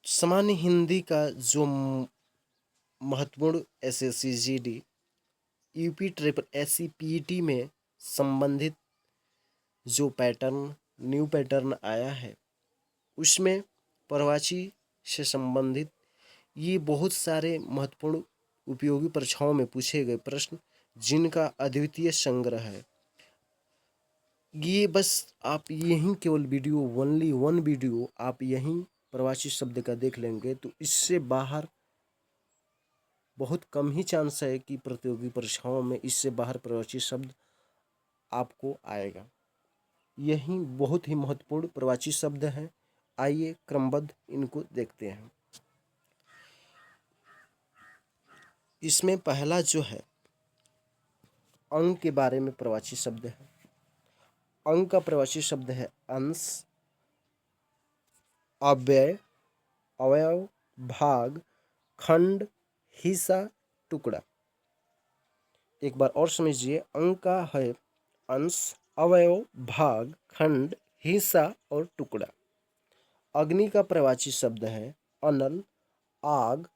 सामान्य हिंदी का जो महत्वपूर्ण SSC GD UP triple SC PET में संबंधित जो पैटर्न न्यू पैटर्न आया है उसमें प्रवाची से संबंधित ये बहुत सारे महत्वपूर्ण उपयोगी परीक्षाओं में पूछे गए प्रश्न जिनका अद्वितीय संग्रह है। ये बस आप यहीं केवल वीडियो ओनली वन वीडियो आप यहीं प्रवाची शब्द का देख लेंगे तो इससे बाहर बहुत कम ही चांस है कि प्रतियोगी परीक्षाओं में इससे बाहर प्रवाची शब्द आपको आएगा। यही बहुत ही महत्वपूर्ण प्रवाची शब्द हैं। आइए क्रमबद्ध इनको देखते हैं। इसमें पहला जो है अंग के बारे में प्रवाची शब्द है। अंग का प्रवाची शब्द है अंश, अव्यय, अवयव, भाग, खंड, हिस्सा, टुकड़ा। एक बार और समझिए, अंग का है अंश, अवयव, भाग, खंड, हिस्सा और टुकड़ा। अग्नि का प्रवाची शब्द है अनल, आग,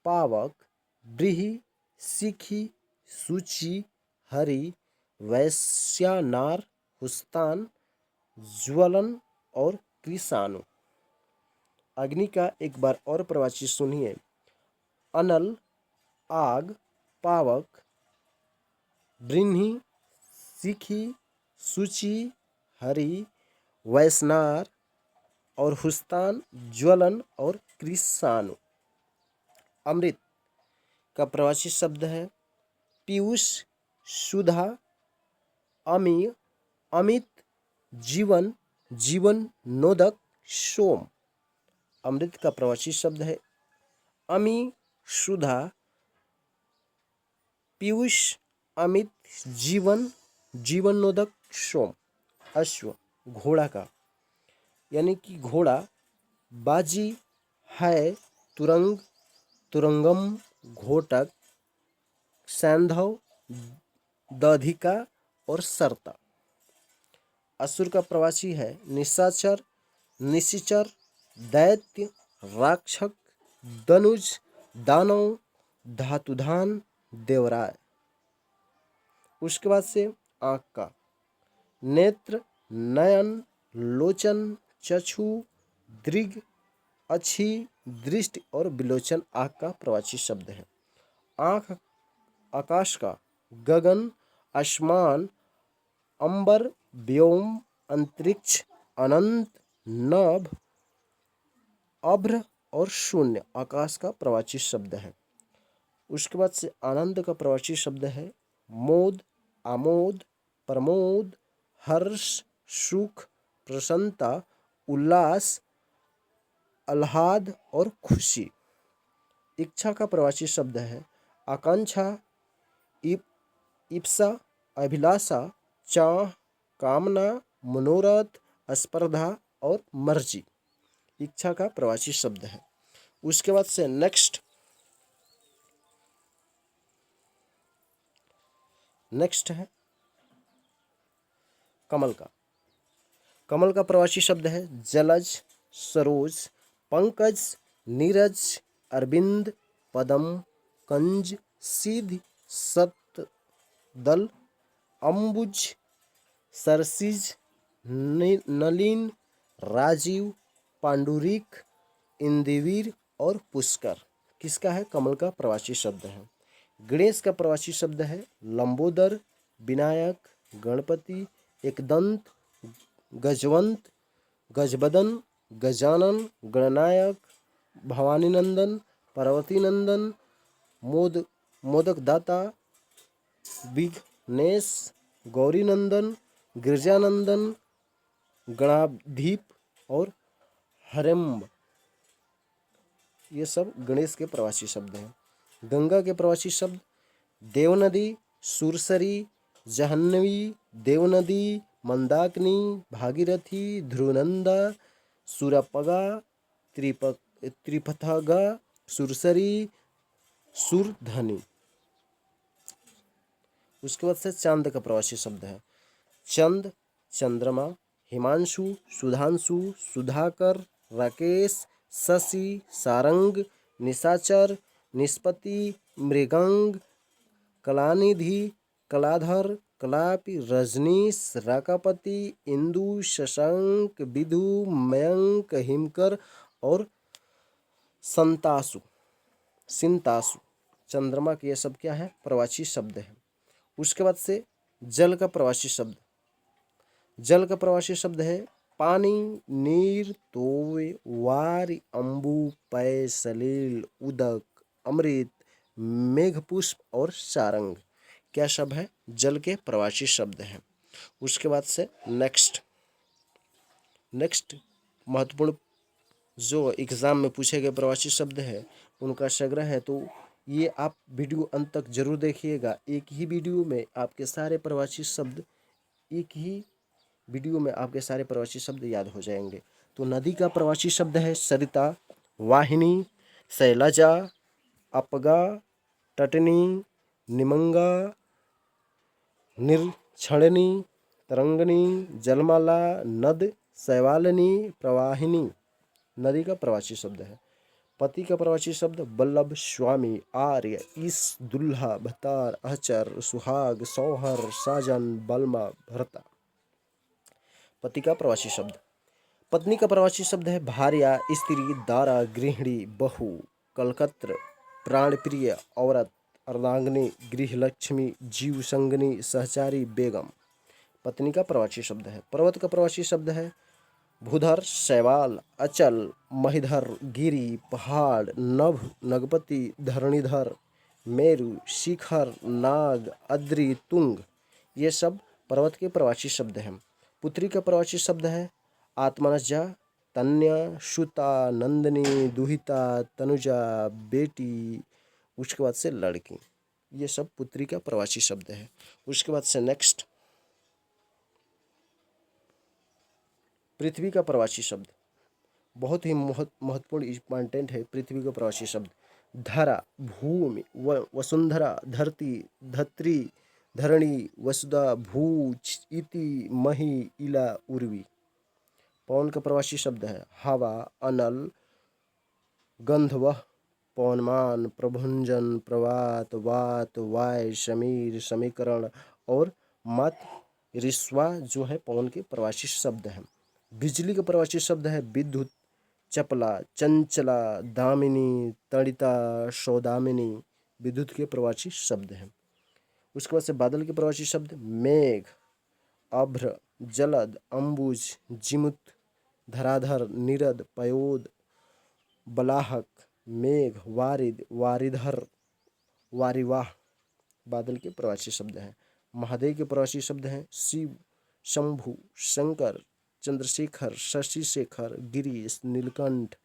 पावक, ब्रीहि, शिखी, सूची, हरि, वैश्यानार, हुस्तान, ज्वलन और कृषाणु। अग्नि का एक बार और प्रवाची सुनिए, अनल, आग, पावक, ब्रीहि, शिखी, सूची, हरि, वैश्नार और हुस्तान, ज्वलन और कृषाणु। अमृत का प्रवाची शब्द है पीयूष, सुधा, अमीय, अमित, जीवन, जीवन नोदक, सोम। अमृत का प्रवाची शब्द है अमी, सुधा, पीयूष, अमित, जीवन, जीवन नोदक, सोम। अश्व घोड़ा का यानी कि घोड़ा, बाजी, है, तुरंग, तुरंगम, घोटक, सैंधव, दधिका और सरता। असुर का प्रवाची है निशाचर, निशिचर, दैत्य, राक्षक, दनुज, दानव, धातुधान, देवराय। उसके बाद से आँख का नेत्र, नयन, लोचन, चक्षु, दृग, अच्छी, दृष्टि और विलोचन आँख का प्रवाची शब्द है। आँख आकाश का गगन, आसमान, अंबर, व्योम, अंतरिक्ष, अनंत, नभ, अभ्र और शून्य आकाश का प्रवाची शब्द है। उसके बाद से आनंद का प्रवाची शब्द है मोद, आमोद, प्रमोद, हर्ष, सुख, प्रसन्नता, उल्लास, आह्लाद और खुशी। इच्छा का प्रवाची शब्द है आकांक्षा, इप्सा, अभिलाषा, चाह, कामना, मनोरथ, स्पर्धा और मर्जी। इच्छा का प्रवाची शब्द है। उसके बाद से नेक्स्ट है कमल का। कमल का प्रवाची शब्द है जलज, सरोज, पंकज, नीरज, अरविंद, पदम, कंज, सिद्ध, सत, दल, अम्बुज, सरसिज, नलिन, राजीव, पांडुरिक, इंदिवीर और पुष्कर। किसका है? कमल का प्रवाची शब्द है। गणेश का प्रवाची शब्द है लंबोदर, विनायक, गणपति, एकदंत, गजवंत, गजबदन, गजानन, गणनायक, भवानी नंदन, पार्वती नंदन, मोदक दाता, विघ्नेश, गौरी नंदन, गिरजानंदन, गणाधीप और हरेम्ब। ये सब गणेश के प्रवाची शब्द हैं। गंगा के प्रवाची शब्द देवनदी, सुरसरी, जहन्नवी, देवनदी, मंदाकिनी, भागीरथी, ध्रुवनंदा, सुरपगा, त्रिपथगा, सुरसरी, सुरधनी। उसके बाद से चांद का प्रवाची शब्द है चंद, चंद्रमा, हिमांशु, सुधांशु, सुधाकर, राकेश, शशि, सारंग, निशाचर, निष्पत्ति, मृगंग, कलानिधि, कलाधर, कलापि, रजनीश, राकापति, इंदु, शशांक, विधु, मयंक, हिमकर और संतासु, सिंतासु। चंद्रमा के ये सब क्या है? प्रवाची शब्द है। उसके बाद से जल का प्रवाची शब्द। जल का प्रवासी शब्द है पानी, नीर, तोय, वारि, अम्बु, पय, सलील, उदक, अमृत, मेघपुष्प और सारंग। क्या शब्द है? जल के प्रवासी शब्द हैं। उसके बाद से नेक्स्ट महत्वपूर्ण जो एग्जाम में पूछे गए प्रवासी शब्द है उनका संग्रह है, तो ये आप वीडियो अंत तक जरूर देखिएगा। एक ही वीडियो में आपके सारे प्रवासी शब्द याद हो जाएंगे। तो नदी का प्रवासी शब्द है सरिता, वाहिनी, शैलजा, अपगा, तटनी, निमंगा, निर्छणनी, तरंगनी, जलमाला, नद, शैवालिनी, प्रवाहिनी। नदी का प्रवासी शब्द है। पति का प्रवासी शब्द बल्लभ, स्वामी, आर्य, ईश, दुल्हा, भतार, अहचर, सुहाग, सौहर, साजन, बलमा, भरता। पति का प्रवासी शब्द। पत्नी का प्रवासी शब्द है भार्या, स्त्री, दारा, गृहिणी, बहू, कलकत्र, प्राणप्रिय, औरत, अर्धांगिनी, गृहलक्ष्मी, जीव संगनी, सहचारी, बेगम। पत्नी का प्रवासी शब्द है। पर्वत का प्रवासी शब्द है भूधर, शैवाल, अचल, महिधर, गिरी, पहाड़, नभ, नगपति, धरणीधर, मेरु, शिखर, नाग, अद्रि, तुंग। ये सब पर्वत के प्रवासी शब्द हैं। पुत्री का प्रवासी शब्द है आत्मनजा, तन्या, सुता, नंदिनी, दुहिता, तनुजा, बेटी। उसके बाद से लड़की। ये सब पुत्री का प्रवासी शब्द है। उसके बाद से नेक्स्ट पृथ्वी का प्रवासी शब्द। बहुत ही महत्वपूर्ण इंपॉर्टेंट है पृथ्वी का प्रवासी शब्द। धरा, भूमि, वसुंधरा, धरती, धत्री, धरणी, वसुधा, भूज, इति, मही, इला, उर्वी। पवन का प्रवासी शब्द है हवा, अनल, गंधवह, पवनमान, प्रभुंजन, प्रवात, वात, वाय, समीर, समीकरण और मत, ऋस्वा जो है पवन के प्रवासी शब्द हैं। बिजली का प्रवासी शब्द है विद्युत, चपला, चंचला, दामिनी, तड़िता, सौदामिनी। विद्युत के प्रवासी शब्द हैं। उसके बाद से बादल के प्रवासी शब्द मेघ, अभ्र, जलद, अम्बुज, जिमुत, धराधर, निरद, पयोद, बलाहक, मेघ, वारिद, वारिधर, वारिवाह। बादल के प्रवासी शब्द हैं। महादेव के प्रवासी शब्द हैं शिव, शंभु, शंकर, चंद्रशेखर, शशिशेखर, गिरीश, नीलकंठ,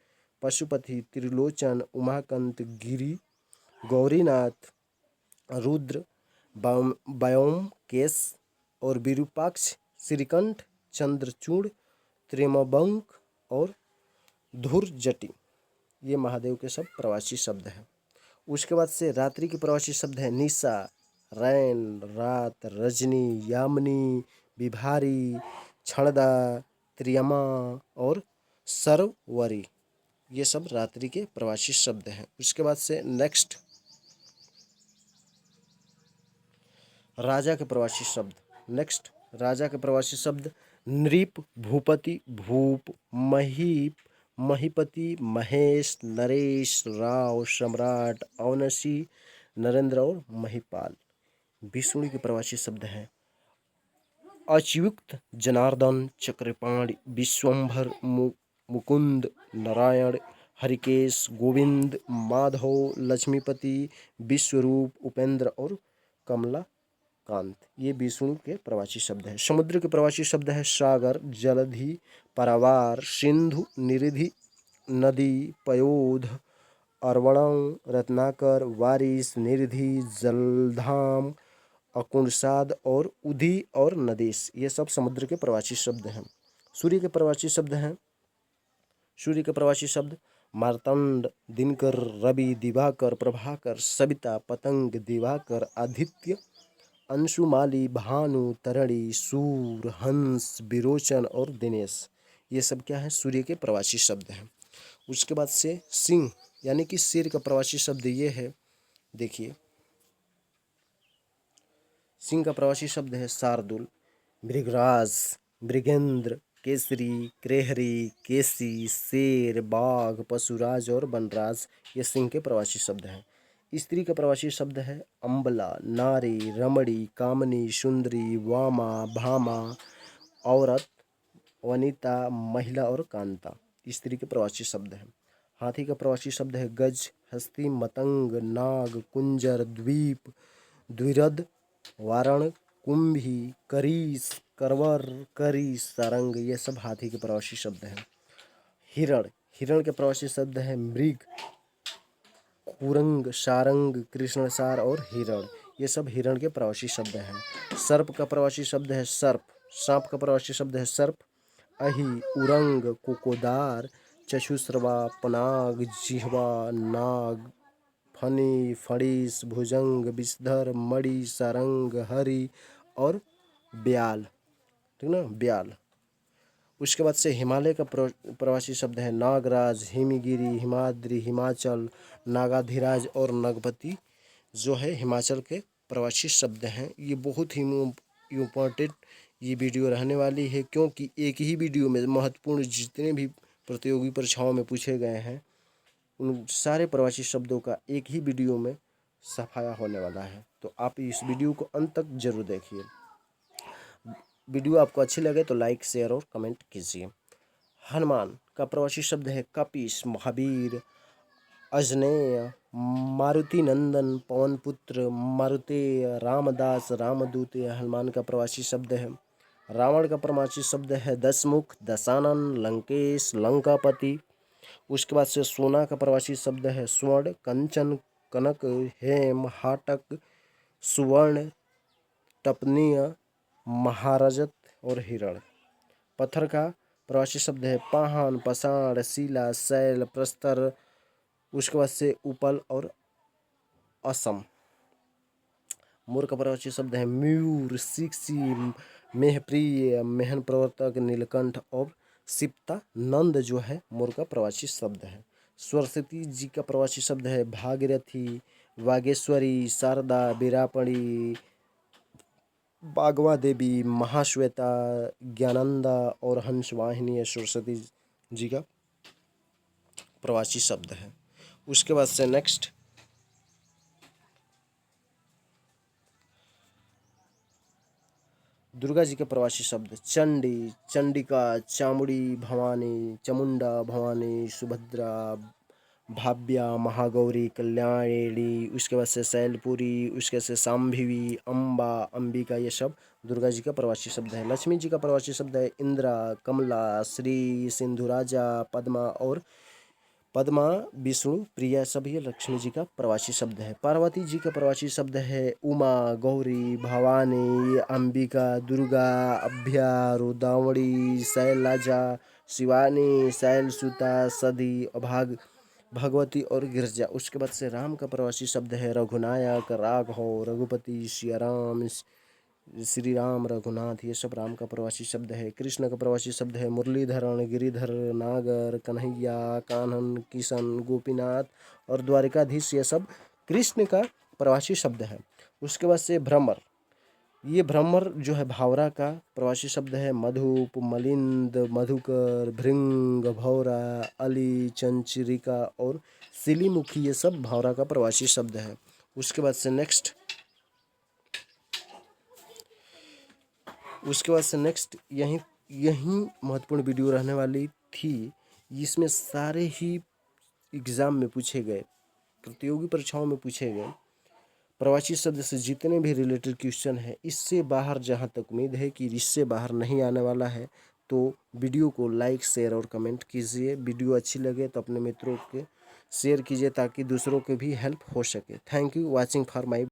पशुपति, त्रिलोचन, उमाकांत, गिरी, गौरीनाथ, रुद्र, व्योमकेश और विरूपाक्ष, श्रीकंठ, चंद्रचूड़, त्र्यंबक और धुरजटी। ये महादेव के सब प्रवासी शब्द हैं। उसके बाद से रात्रि के प्रवासी शब्द हैं निशा, रैन, रात, रजनी, यामिनी, विभारी, क्षणदा, त्रियमा और सरवरी। ये सब रात्रि के प्रवासी शब्द हैं। उसके बाद से नेक्स्ट राजा के प्रवासी शब्द। राजा के प्रवासी शब्द नृप, भूपति, भूप, महीप, महीपति, महेश, नरेश, राव, सम्राट, औनसी, नरेंद्र और महिपाल। विष्णु के प्रवासी शब्द हैं अच्युत, जनार्दन, चक्रपाणि, विश्वंभर, मुकुंद, नारायण, हरिकेश, गोविंद, माधव, लक्ष्मीपति, विश्वरूप, उपेंद्र और कमला कांत। ये विष्णु के प्रवासी शब्द हैं। समुद्र के प्रवासी शब्द है सागर, जलधि, पारावार, सिंधु, निरिधि, नदी, पयोध, अरवणं, रत्नाकर, वारिस, निरिधि, जलधाम, अकुणसाद और उधी और नदेश। ये सब समुद्र के प्रवासी शब्द हैं। सूर्य के प्रवासी शब्द मार्तंड, दिनकर, रवि, दिवाकर, प्रभाकर, सविता, पतंग, दिवाकर, आदित्य, अंशुमाली, भानु, तरणि, सूर, हंस, विरोचन और दिनेश। ये सब क्या है? सूर्य के प्रवासी शब्द हैं। उसके बाद से सिंह यानी कि शेर का प्रवासी शब्द ये है, देखिए सिंह का प्रवासी शब्द है शार्दुल, मृगराज, मृगेंद्र, केसरी, क्रेहरी, केसी, शेर, बाघ, पशुराज और वनराज ये सिंह के प्रवासी शब्द हैं। स्त्री का प्रवासी शब्द है अम्बला, नारी, रमणी, कामनी, सुंदरी, वामा, भामा, औरत, वनिता, महिला और कांता स्त्री के प्रवासी शब्द हैं। हाथी का प्रवासी शब्द है गज, हस्ती, मतंग, नाग, कुंजर, द्वीप, द्विरद, वारण, कुंभी, करीस, करवर, करी, सारंग ये सब हाथी के प्रवासी शब्द हैं। हिरण, हिरण के प्रवासी शब्द है मृग, कुरंग, सारंग, कृष्णसार और हिरण ये सब हिरण के प्रवासी शब्द हैं। सर्प का प्रवासी शब्द है सर्प, सांप का प्रवासी शब्द है सर्प, अहि, उरंग, कोकोदार, चक्षुश्रवा, पनाग, जिह्वा, नाग, फनी, फणिस, भुजंग, विषधर, मणि, सारंग, हरि और ब्याल, ठीक ना, ब्याल। उसके बाद से हिमालय का प्रवासी शब्द है नागराज, हिमगिरी, हिमाद्री, हिमाचल, नागाधिराज और नगपति जो है हिमाचल के प्रवासी शब्द हैं। ये बहुत ही इम्पोर्टेंट ये वीडियो रहने वाली है, क्योंकि एक ही वीडियो में महत्वपूर्ण जितने भी प्रतियोगी परीक्षाओं में पूछे गए हैं उन सारे प्रवासी शब्दों का एक ही वीडियो में सफाया होने वाला है। तो आप इस वीडियो को अंत तक जरूर देखिए। वीडियो आपको अच्छी लगे तो लाइक, शेयर और कमेंट कीजिए। हनुमान का प्रवासी शब्द है कपीस, महावीर, अजनेय, मारुति नंदन, पवन पुत्र, मारुतेय, रामदास, रामदूत हनुमान का प्रवासी शब्द है। रावण का प्रवासी शब्द है दशमुख, दशानन, लंकेश, लंकापति। उसके बाद से सोना का प्रवासी शब्द है स्वर्ण, कंचन, कनक, हेम, हाटक, सुवर्ण, टपनीय, महारजत और हिरण। पत्थर का प्रवासी शब्द है पाहन, पाषाण, शिला, शैल, प्रस्तर। उसके बाद से उपल और असम। मोर का प्रवासी शब्द है मयूर, सिक्सी, मेहप्रिय, मेहन प्रवर्तक, नीलकंठ और सिप्ता। नंद जो है मोर का प्रवासी शब्द है। सरस्वती जी का प्रवासी शब्द है भागीरथी, वागेश्वरी, शारदा, बीरापणी, बागवा देवी, महाश्वेता, ज्ञानंदा और हंसवाहिनी सरस्वती जी का प्रवासी शब्द है। उसके बाद से नेक्स्ट दुर्गा जी के प्रवासी शब्द चंडी, चंडिका, चामुंडी भवानी, चामुंडा भवानी, सुभद्रा, भाव्या, महागौरी, कल्याणी। उसके बाद से शैलपुरी, उसके बाद से शाम्भवी, अम्बा, अंबिका ये सब दुर्गा जी का प्रवासी शब्द है। लक्ष्मी जी का प्रवासी शब्द है इंद्रा, कमला, श्री, सिंधुराजा, पद्मा और पद्मा, विष्णु, प्रिया सभी लक्ष्मी जी का प्रवासी शब्द है। पार्वती जी का प्रवासी शब्द है उमा, गौरी, भवानी, अंबिका, दुर्गा, अभ्या, रुद्रावणी, शैलजा, शिवानी, शैलसुता, सदी, अभाग, भगवती और गिरजा। उसके बाद से राम का प्रवासी शब्द है रघुनायक, राघव, रघुपति, सियाराम, श्री राम, रघुनाथ ये सब राम का प्रवासी शब्द है। कृष्ण का प्रवासी शब्द है मुरलीधरण, गिरिधर, नागर, कन्हैया, कान्हन, किशन, गोपीनाथ और द्वारिकाधीश ये सब कृष्ण का प्रवासी शब्द है। उसके बाद से भ्रमर, ये भ्रमर जो है भावरा का प्रवासी शब्द है मधुप, मलिंद, मधुकर, भृंग, भौरा, अली, चंचरिका और सिलीमुखी ये सब भावरा का प्रवासी शब्द है। उसके बाद से नेक्स्ट यही महत्वपूर्ण वीडियो रहने वाली थी। इसमें सारे ही एग्ज़ाम में पूछे गए, प्रतियोगी परीक्षाओं में पूछे गए प्रवासी शब्द से जितने भी रिलेटेड क्वेश्चन है, इससे बाहर जहाँ तक उम्मीद है कि इससे बाहर नहीं आने वाला है, तो वीडियो को लाइक, शेयर और कमेंट कीजिए। वीडियो अच्छी लगे तो अपने मित्रों के शेयर कीजिए ताकि दूसरों के भी हेल्प हो सके। Thank you watching for my